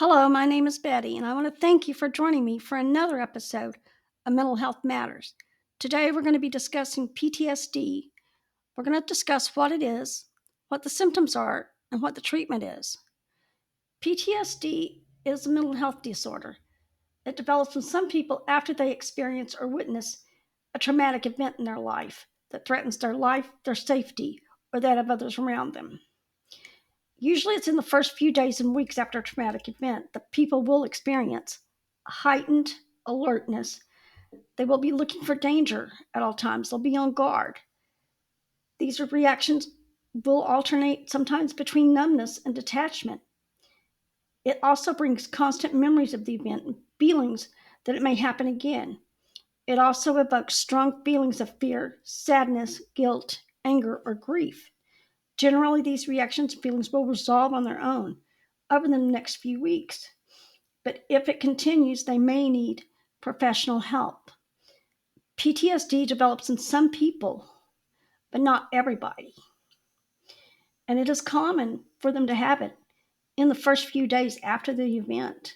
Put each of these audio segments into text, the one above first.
Hello, my name is Betty, and I want to thank you for joining me for another episode of Mental Health Matters. Today, we're going to be discussing PTSD. We're going to discuss what it is, what the symptoms are, and what the treatment is. PTSD is a mental health disorder. It develops in some people after they experience or witness a traumatic event in their life that threatens their life, their safety, or that of others around them. Usually, it's in the first few days and weeks after a traumatic event that people will experience heightened alertness. They will be looking for danger at all times. They'll be on guard. These reactions will alternate sometimes between numbness and detachment. It also brings constant memories of the event and feelings that it may happen again. It also evokes strong feelings of fear, sadness, guilt, anger, or grief. Generally, these reactions and feelings will resolve on their own over the next few weeks. But if it continues, they may need professional help. PTSD develops in some people, but not everybody. And it is common for them to have it in the first few days after the event.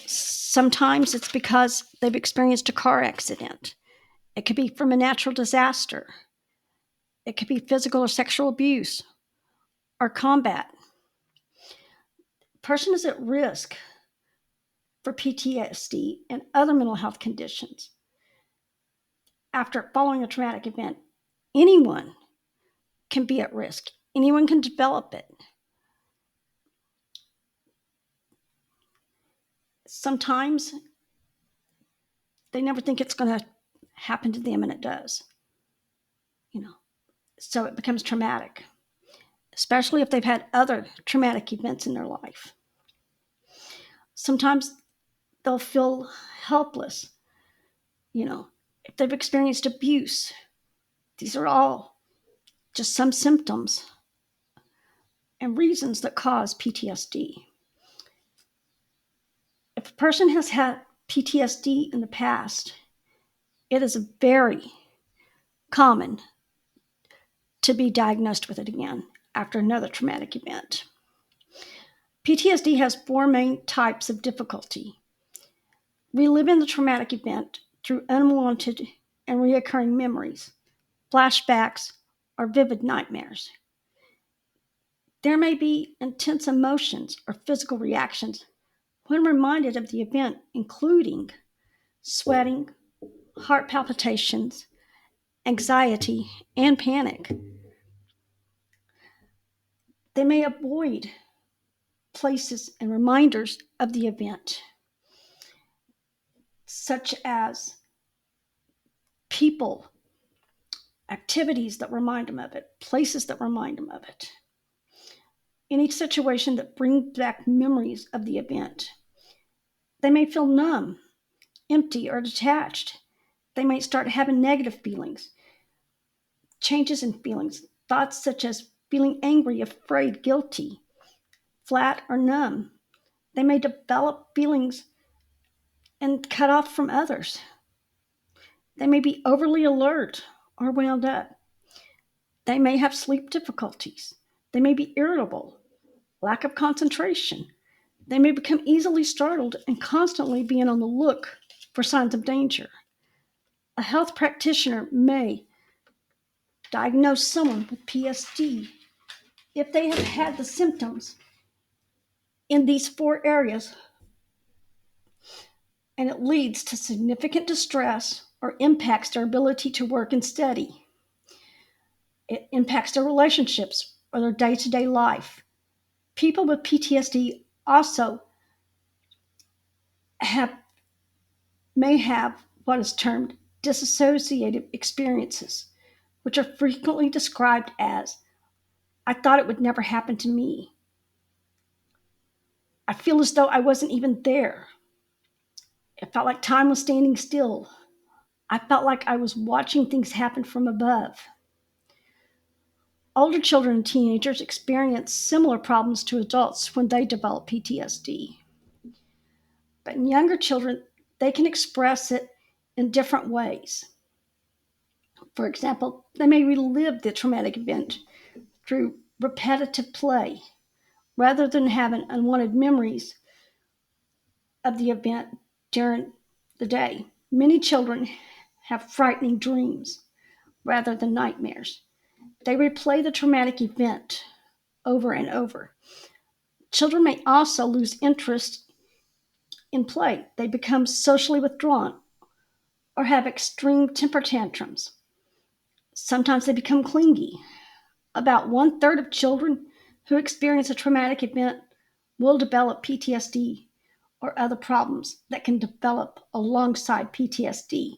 Sometimes it's because they've experienced a car accident. It could be from a natural disaster. It could be physical or sexual abuse or combat. Person is at risk for PTSD and other mental health conditions after following a traumatic event. Anyone can be at risk. Anyone can develop it. Sometimes they never think it's going to happen to them, and it does. So it becomes traumatic, especially if they've had other traumatic events in their life. Sometimes they'll feel helpless, if they've experienced abuse. These are all just some symptoms and reasons that cause PTSD. If a person has had PTSD in the past, it is very common to be diagnosed with it again after another traumatic event. PTSD has four main types of difficulty. Reliving the traumatic event through unwanted and reoccurring memories, flashbacks, or vivid nightmares. There may be intense emotions or physical reactions when reminded of the event, including sweating, heart palpitations, anxiety, and panic. They may avoid places and reminders of the event, such as people, activities that remind them of it, places that remind them of it. Any situation that brings back memories of the event. They may feel numb, empty, or detached. They may start having negative feelings, changes in feelings, thoughts such as feeling angry, afraid, guilty, flat, or numb. They may develop feelings and cut off from others. They may be overly alert or wound up. They may have sleep difficulties. They may be irritable, lack of concentration. They may become easily startled and constantly being on the look for signs of danger. A health practitioner may diagnose someone with PSD if they have had the symptoms in these four areas and it leads to significant distress or impacts their ability to work and study. It impacts their relationships or their day-to-day life. People with PTSD also may have what is termed dissociative experiences, which are frequently described as, I thought it would never happen to me. I feel as though I wasn't even there. It felt like time was standing still. I felt like I was watching things happen from above. Older children and teenagers experience similar problems to adults when they develop PTSD. But in younger children, they can express it in different ways. For example, they may relive the traumatic event through repetitive play, rather than having unwanted memories of the event during the day. Many children have frightening dreams rather than nightmares. They replay the traumatic event over and over. Children may also lose interest in play. They become socially withdrawn or have extreme temper tantrums. Sometimes they become clingy. About one third of children who experience a traumatic event will develop PTSD or other problems that can develop alongside PTSD,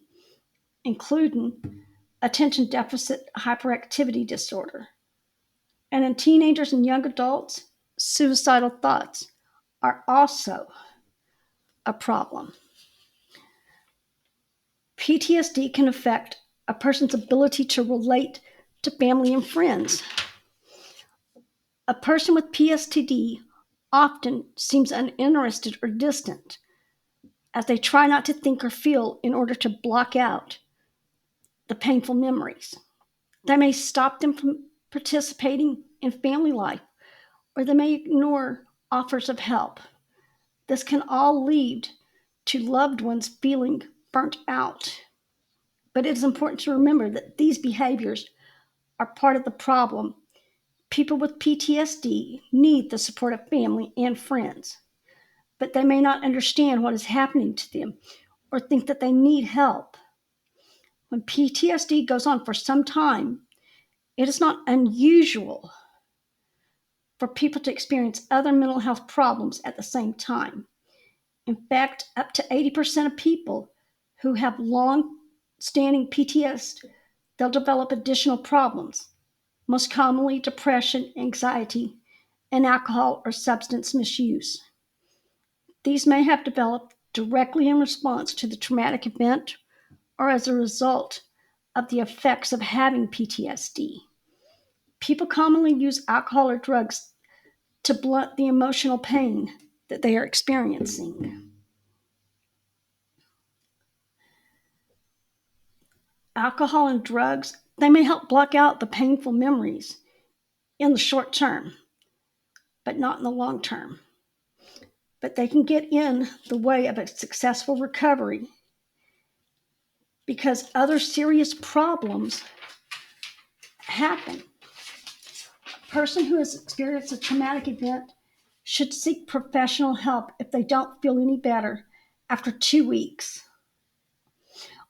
including attention deficit hyperactivity disorder. And in teenagers and young adults, suicidal thoughts are also a problem. PTSD can affect a person's ability to relate to family and friends. A person with PTSD often seems uninterested or distant as they try not to think or feel in order to block out the painful memories. They may stop them from participating in family life or they may ignore offers of help. This can all lead to loved ones feeling burnt out. But it is important to remember that these behaviors are part of the problem. People with PTSD need the support of family and friends, but they may not understand what is happening to them or think that they need help. When PTSD goes on for some time, it is not unusual for people to experience other mental health problems at the same time. In fact, up to 80% of people who have long standing PTSD, they'll develop additional problems, most commonly depression, anxiety, and alcohol or substance misuse. These may have developed directly in response to the traumatic event or as a result of the effects of having PTSD. People commonly use alcohol or drugs to blunt the emotional pain that they are experiencing. Alcohol and drugs, they may help block out the painful memories in the short term, but not in the long term. But they can get in the way of a successful recovery because other serious problems happen. A person who has experienced a traumatic event should seek professional help if they don't feel any better after 2 weeks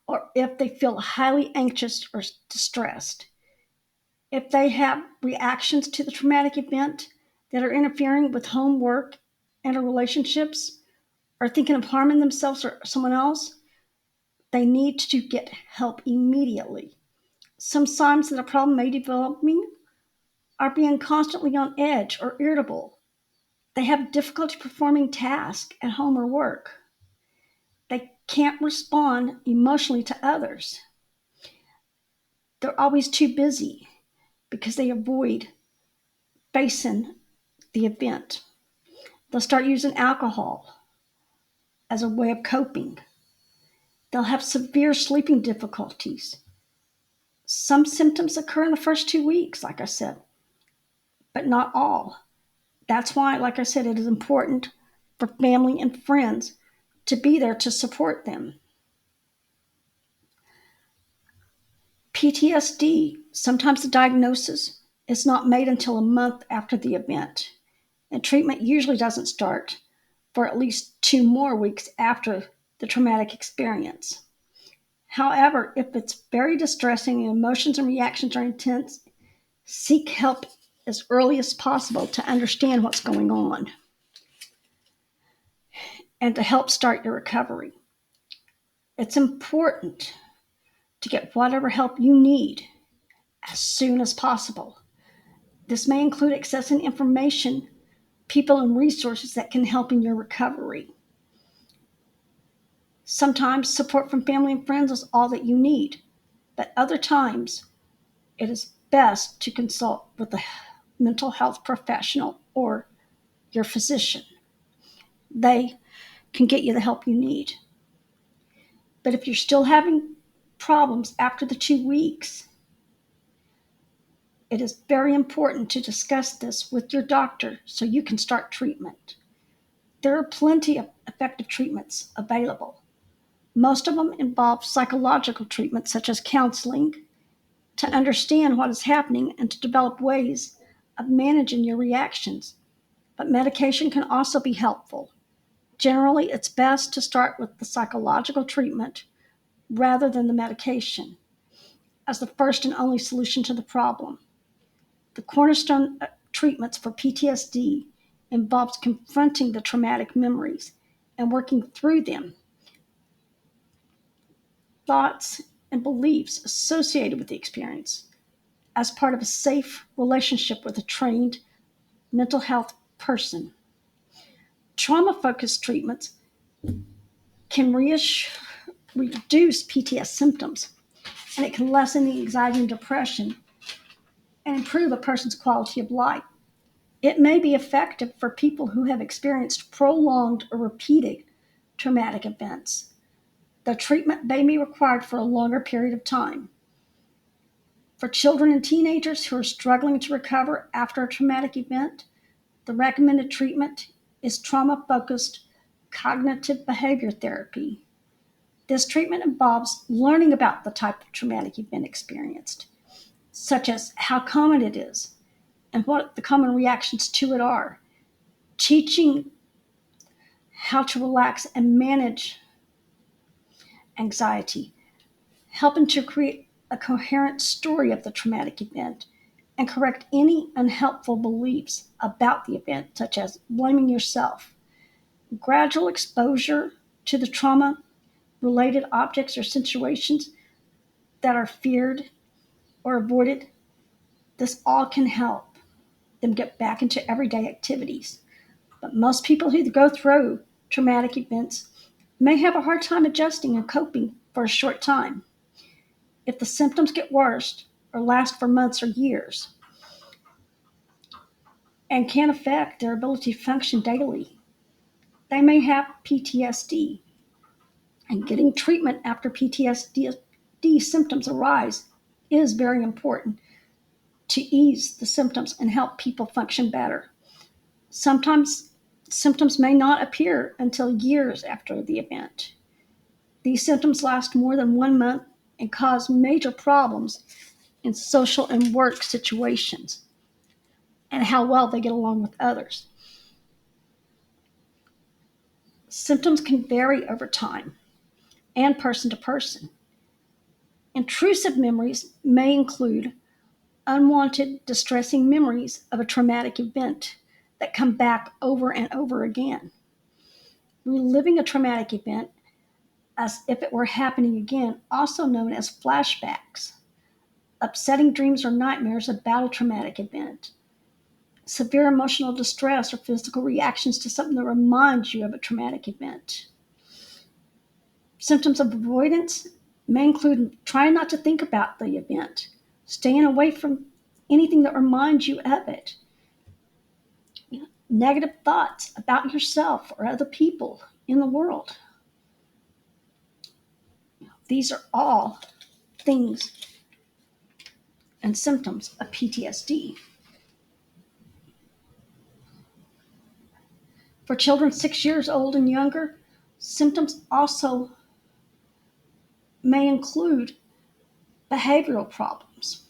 or if they feel highly anxious or distressed. If they have reactions to the traumatic event that are interfering with homework and relationships or thinking of harming themselves or someone else, they need to get help immediately. Some signs that a problem may be developing are being constantly on edge or irritable. They have difficulty performing tasks at home or work. They can't respond emotionally to others. They're always too busy because they avoid facing the event. They'll start using alcohol as a way of coping. They'll have severe sleeping difficulties. Some symptoms occur in the first 2 weeks, like I said, but not all. That's why, like I said, it is important for family and friends to be there to support them. PTSD, sometimes the diagnosis is not made until a month after the event, and treatment usually doesn't start for at least 2 more weeks after the traumatic experience. However, if it's very distressing and emotions and reactions are intense, seek help as early as possible to understand what's going on and to help start your recovery. It's important to get whatever help you need as soon as possible. This may include accessing information, people, and resources that can help in your recovery. Sometimes support from family and friends is all that you need, but other times it is best to consult with a mental health professional or your physician. They can get you the help you need. But if you're still having problems after the 2 weeks, It is very important to discuss this with your doctor so you can start treatment. There are plenty of effective treatments available. Most of them involve psychological treatment, such as counseling, to understand what is happening and to develop ways of managing your reactions. But medication can also be helpful. Generally, it's best to start with the psychological treatment rather than the medication as the first and only solution to the problem. The cornerstone treatments for PTSD involves confronting the traumatic memories and working through them, thoughts, and beliefs associated with the experience as part of a safe relationship with a trained mental health person. Trauma focused treatments can reduce PTS symptoms, and it can lessen the anxiety and depression and improve a person's quality of life. It may be effective for people who have experienced prolonged or repeated traumatic events. The treatment may be required for a longer period of time. For children and teenagers who are struggling to recover after a traumatic event, the recommended treatment is trauma focused cognitive behavior therapy. This treatment involves learning about the type of traumatic event experienced, such as how common it is and what the common reactions to it are, teaching how to relax and manage anxiety, helping to create a coherent story of the traumatic event, and correct any unhelpful beliefs about the event, such as blaming yourself. Gradual exposure to the trauma related objects or situations that are feared or avoided, this all can help them get back into everyday activities. But most people who go through traumatic events may have a hard time adjusting and coping for a short time. If the symptoms get worse or last for months or years and can affect their ability to function daily, they may have PTSD. And getting treatment after PTSD symptoms arise is very important to ease the symptoms and help people function better. Sometimes symptoms may not appear until years after the event. These symptoms last more than 1 month and cause major problems in social and work situations and how well they get along with others. Symptoms can vary over time and person to person. Intrusive memories may include unwanted, distressing memories of a traumatic event that come back over and over again. Reliving a traumatic event as if it were happening again, also known as flashbacks. Upsetting dreams or nightmares about a traumatic event. Severe emotional distress or physical reactions to something that reminds you of a traumatic event. Symptoms of avoidance may include trying not to think about the event, staying away from anything that reminds you of it. Negative thoughts about yourself or other people in the world. These are all things and symptoms of PTSD. For children 6 years old and younger, symptoms also may include behavioral problems.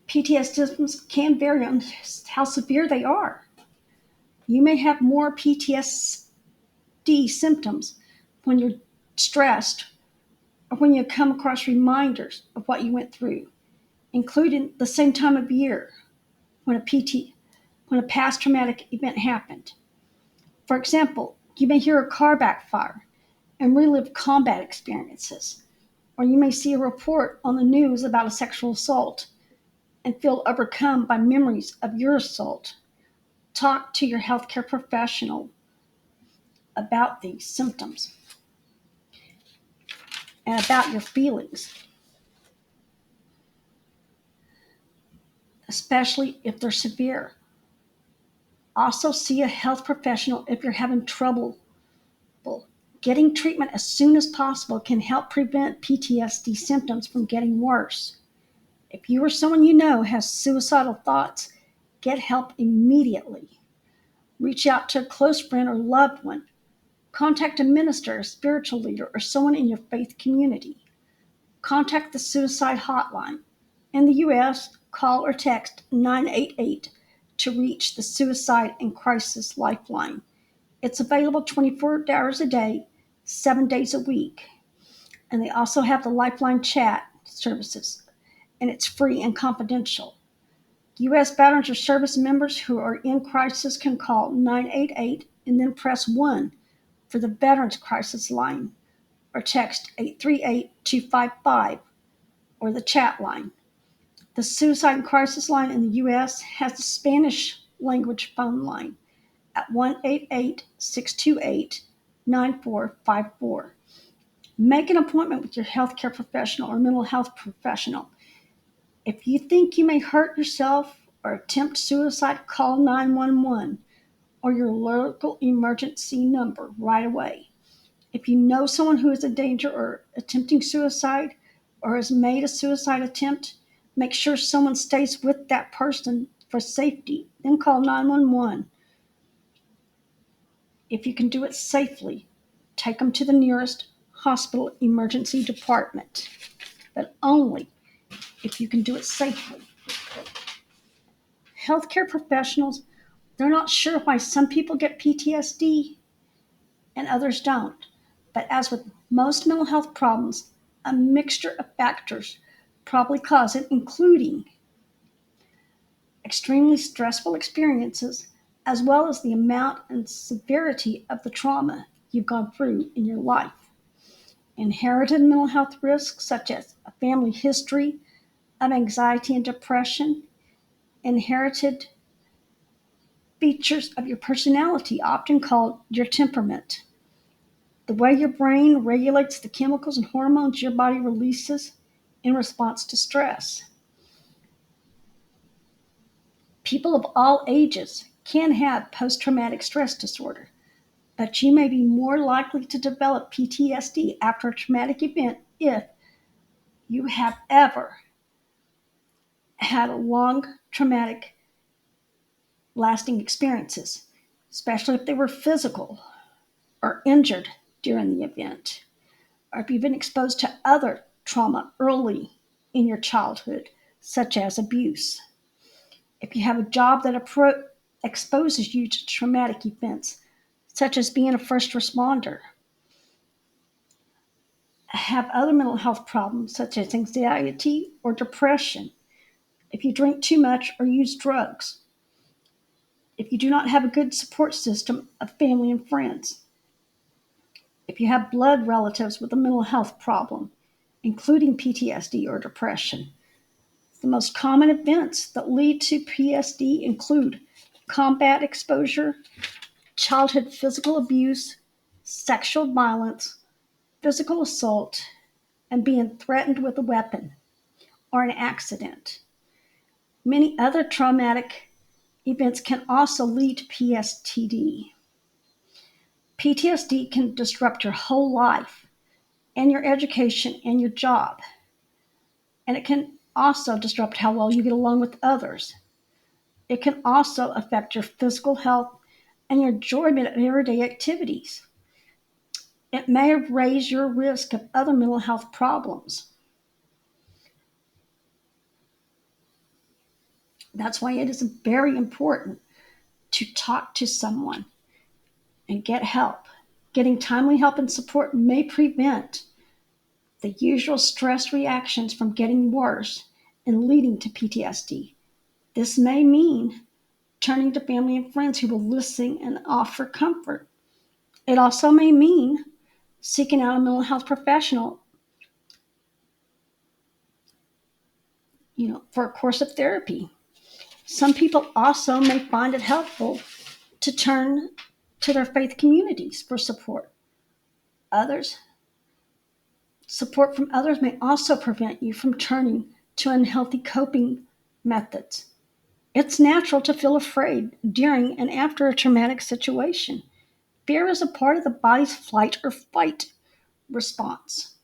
PTSD symptoms can vary on how severe they are. You may have more PTSD symptoms when you're stressed or when you come across reminders of what you went through, including the same time of year when a past traumatic event happened. For example, you may hear a car backfire and relive combat experiences, or you may see a report on the news about a sexual assault and feel overcome by memories of your assault. Talk to your healthcare professional about these symptoms and about your feelings, especially if they're severe. Also, see a health professional if you're having trouble. Getting treatment as soon as possible can help prevent PTSD symptoms from getting worse. If you or someone you know has suicidal thoughts, get help immediately. Reach out to a close friend or loved one. Contact a minister, a spiritual leader, or someone in your faith community. Contact the suicide hotline. In the U.S., call or text 988 to reach the Suicide and Crisis Lifeline. It's available 24 hours a day, 7 days a week. And they also have the Lifeline chat services, and it's free and confidential. U.S. Veterans or service members who are in crisis can call 988 and then press 1 for the Veterans Crisis Line, or text 838-255 or the chat line. The Suicide and Crisis Line in the U.S. has the Spanish language phone line at 1-888-628-9454. Make an appointment with your healthcare professional or mental health professional. If you think you may hurt yourself or attempt suicide, call 911 or your local emergency number right away. If you know someone who is in danger or attempting suicide or has made a suicide attempt, make sure someone stays with that person for safety. Then call 911. If you can do it safely, take them to the nearest hospital emergency department, but only if you can do it safely. Healthcare professionals, they're not sure why some people get PTSD and others don't. But as with most mental health problems, a mixture of factors probably cause it, including extremely stressful experiences, as well as the amount and severity of the trauma you've gone through in your life. Inherited mental health risks, such as a family history of anxiety and depression, inherited features of your personality, often called your temperament, the way your brain regulates the chemicals and hormones your body releases in response to stress. People of all ages can have post traumatic stress disorder, but you may be more likely to develop PTSD after a traumatic event if you have ever had a long traumatic lasting experiences, especially if they were physical or injured during the event, or if you've been exposed to other trauma early in your childhood, such as abuse. If you have a job that exposes you to traumatic events, such as being a first responder, have other mental health problems, such as anxiety or depression, if you drink too much or use drugs, if you do not have a good support system of family and friends, if you have blood relatives with a mental health problem, including PTSD or depression. The most common events that lead to PTSD include combat exposure, childhood physical abuse, sexual violence, physical assault, and being threatened with a weapon or an accident. Many other traumatic events can also lead to PTSD. PTSD can disrupt your whole life and your education and your job. And it can also disrupt how well you get along with others. It can also affect your physical health and your enjoyment of everyday activities. It may raise your risk of other mental health problems. That's why it is very important to talk to someone and get help. Getting timely help and support may prevent the usual stress reactions from getting worse and leading to PTSD. This may mean turning to family and friends who will listen and offer comfort. It also may mean seeking out a mental health professional, for a course of therapy. Some people also may find it helpful to turn to their faith communities for support. Others, support from others may also prevent you from turning to unhealthy coping methods. It's natural to feel afraid during and after a traumatic situation. Fear is a part of the body's flight or fight response,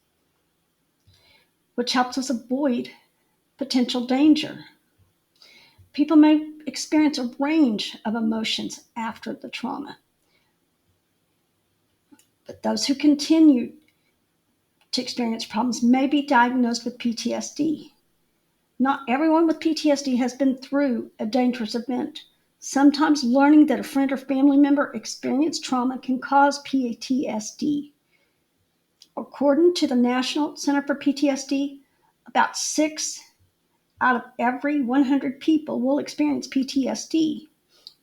which helps us avoid potential danger. People may experience a range of emotions after the trauma, but those who continue to experience problems may be diagnosed with PTSD. Not everyone with PTSD has been through a dangerous event. Sometimes learning that a friend or family member experienced trauma can cause PTSD. According to the National Center for PTSD, about 6 out of every 100 people will experience PTSD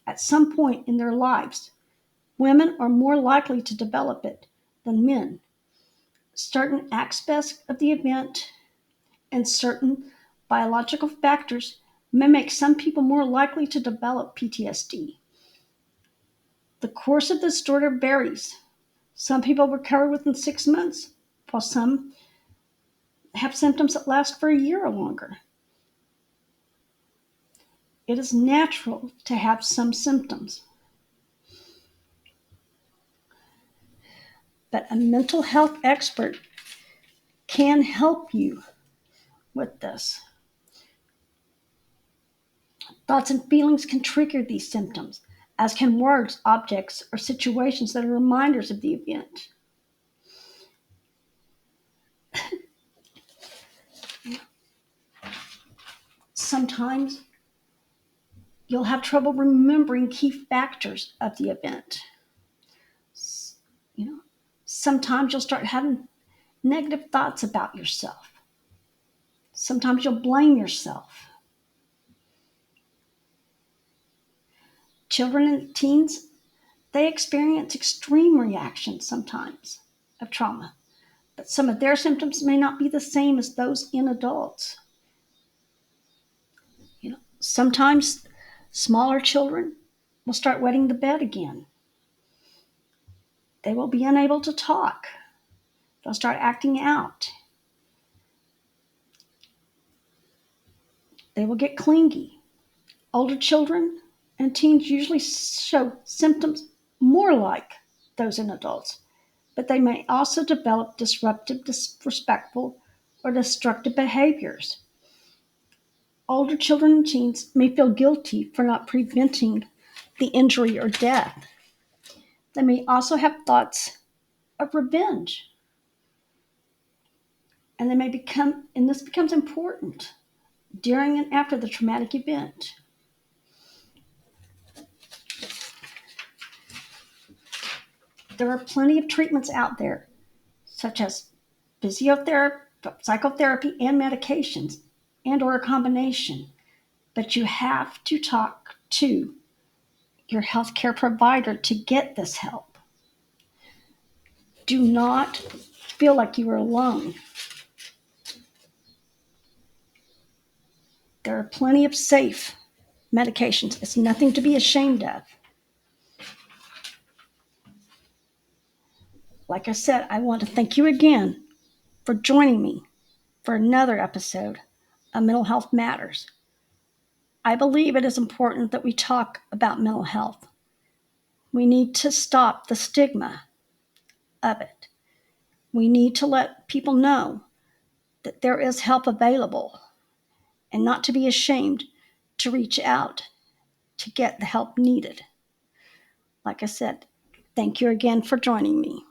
at some point in their lives. Women are more likely to develop it than men. Certain aspects of the event and certain biological factors may make some people more likely to develop PTSD. The course of the disorder varies. Some people recover within 6 months, while some have symptoms that last for a year or longer. It is natural to have some symptoms, but a mental health expert can help you with this. Thoughts and feelings can trigger these symptoms, as can words, objects, or situations that are reminders of the event. Sometimes you'll have trouble remembering key factors of the event. You know, sometimes you'll start having negative thoughts about yourself. Sometimes you'll blame yourself. Children and teens, they experience extreme reactions sometimes of trauma, but some of their symptoms may not be the same as those in adults. Sometimes smaller children will start wetting the bed again. They will be unable to talk. They'll start acting out. They will get clingy. Older children and teens usually show symptoms more like those in adults, but they may also develop disruptive, disrespectful, or destructive behaviors. Older children and teens may feel guilty for not preventing the injury or death. They may also have thoughts of revenge, and this becomes important during and after the traumatic event. There are plenty of treatments out there, such as physiotherapy, psychotherapy, and medications, and or a combination. But you have to talk to your healthcare provider to get this help. Do not feel like you are alone. There are plenty of safe medications. It's nothing to be ashamed of. Like I said, I want to thank you again for joining me for another episode of Mental Health Matters. I believe it is important that we talk about mental health. We need to stop the stigma of it. We need to let people know that there is help available and not to be ashamed to reach out to get the help needed. Like I said, thank you again for joining me.